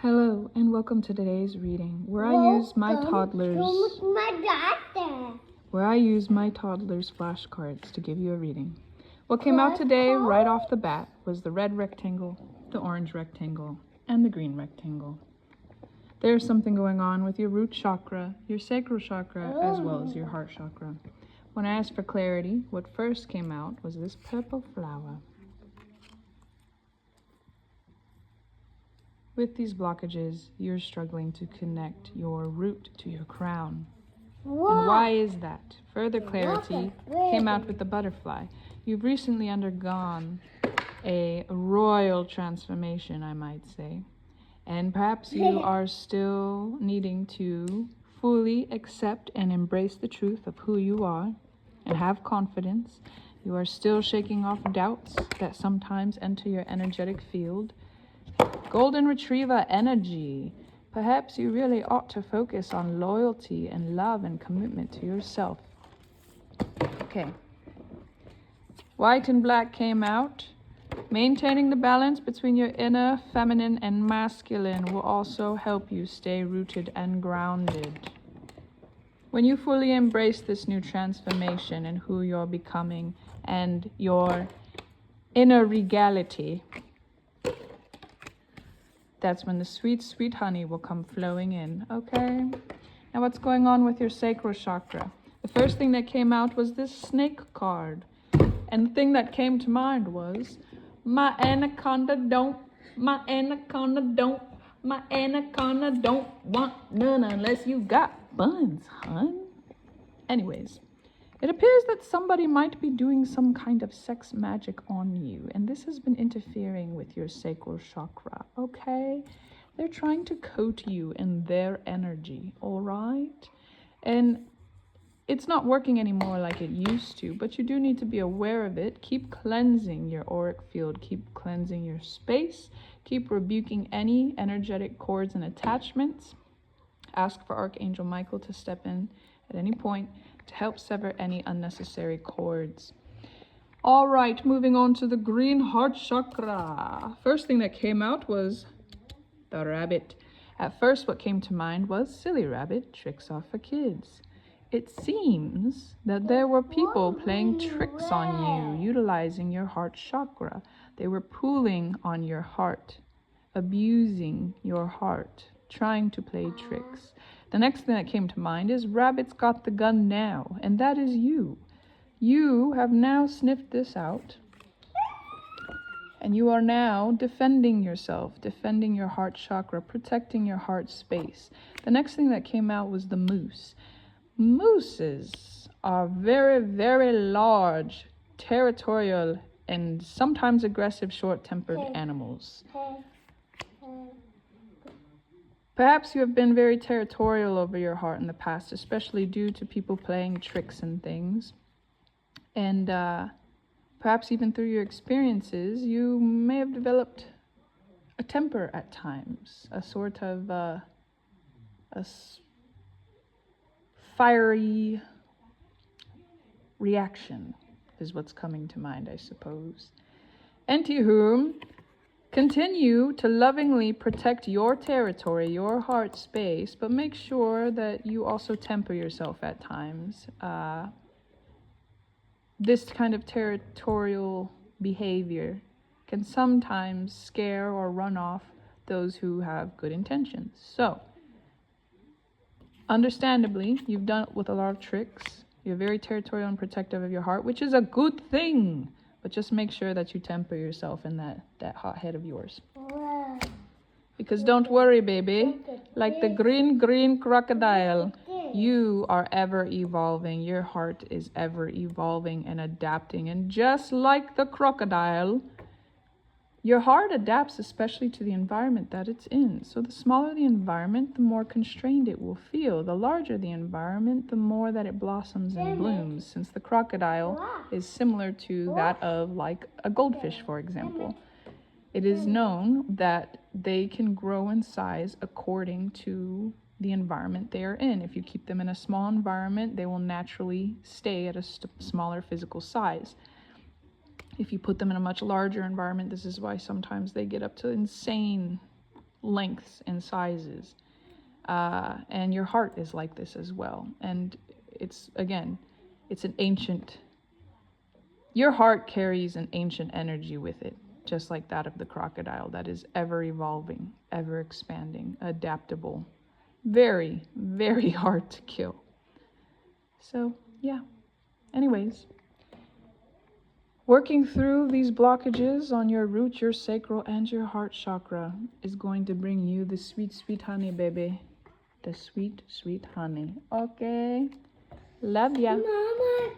Hello and welcome to today's reading where I use my toddler's flashcards to give you a reading. What came out today right off the bat was the red rectangle, the orange rectangle, and the green rectangle. There's something going on with your root chakra, your sacral chakra, as well as your heart chakra. When I asked for clarity, what first came out was this purple flower. With these blockages, you're struggling to connect your root to your crown. And why is that? Further clarity came out with the butterfly. You've recently undergone a royal transformation, I might say. And perhaps you are still needing to fully accept and embrace the truth of who you are and have confidence. You are still shaking off doubts that sometimes enter your energetic field. Golden Retriever energy. Perhaps you really ought to focus on loyalty and love and commitment to yourself. Okay. White and black came out. Maintaining the balance between your inner feminine and masculine will also help you stay rooted and grounded. When you fully embrace this new transformation and who you're becoming and your inner regality, that's when the sweet, sweet honey will come flowing in, okay? Now what's going on with your sacral chakra? The first thing that came out was this snake card. And the thing that came to mind was, my anaconda don't want none unless you got buns, hun. Anyways, it appears that somebody might be doing some kind of sex magic on you, and this has been interfering with your sacral chakra, okay? They're trying to coat you in their energy, all right? And it's not working anymore like it used to, but you do need to be aware of it. Keep cleansing your auric field, keep cleansing your space, keep rebuking any energetic cords and attachments. Ask for Archangel Michael to step in at any point to help sever any unnecessary cords. All right, moving on to the green heart chakra. First thing that came out was the rabbit. At first, what came to mind was silly rabbit, tricks are for kids. It seems that there were people playing tricks on you, utilizing your heart chakra. They were pulling on your heart, abusing your heart, trying to play tricks. The next thing that came to mind is rabbit's got the gun now, and that is you. You have now sniffed this out, and you are now defending yourself, defending your heart chakra, protecting your heart space. The next thing that came out was the moose. Mooses are very, very large, territorial, and sometimes aggressive, short-tempered animals. Perhaps you have been very territorial over your heart in the past, especially due to people playing tricks and things. And perhaps even through your experiences, you may have developed a temper at times, a sort of fiery reaction is what's coming to mind, I suppose. Anywho, continue to lovingly protect your territory, your heart space, but make sure that you also temper yourself at times. This kind of territorial behavior can sometimes scare or run off those who have good intentions. So, understandably, you've done it with a lot of tricks. You're very territorial and protective of your heart, which is a good thing. But just make sure that you temper yourself in that hot head of yours. Because don't worry, baby. Like the green crocodile, you are ever evolving. Your heart is ever evolving and adapting. And just like the crocodile, your heart adapts especially to the environment that it's in. So the smaller the environment, the more constrained it will feel. The larger the environment, the more that it blossoms and blooms, since the crocodile is similar to that of like a goldfish, for example. It is known that they can grow in size according to the environment they are in. If you keep them in a small environment, they will naturally stay at a smaller physical size. If you put them in a much larger environment, this is why sometimes they get up to insane lengths and sizes. And your heart is like this as well. And it's, again, it's an ancient, your heart carries an ancient energy with it, just like that of the crocodile, that is ever evolving, ever expanding, adaptable, very, very hard to kill. So, yeah. Anyways, working through these blockages on your root, your sacral, and your heart chakra is going to bring you the sweet, sweet honey, baby. The sweet, sweet honey. Okay. Love ya. Mama,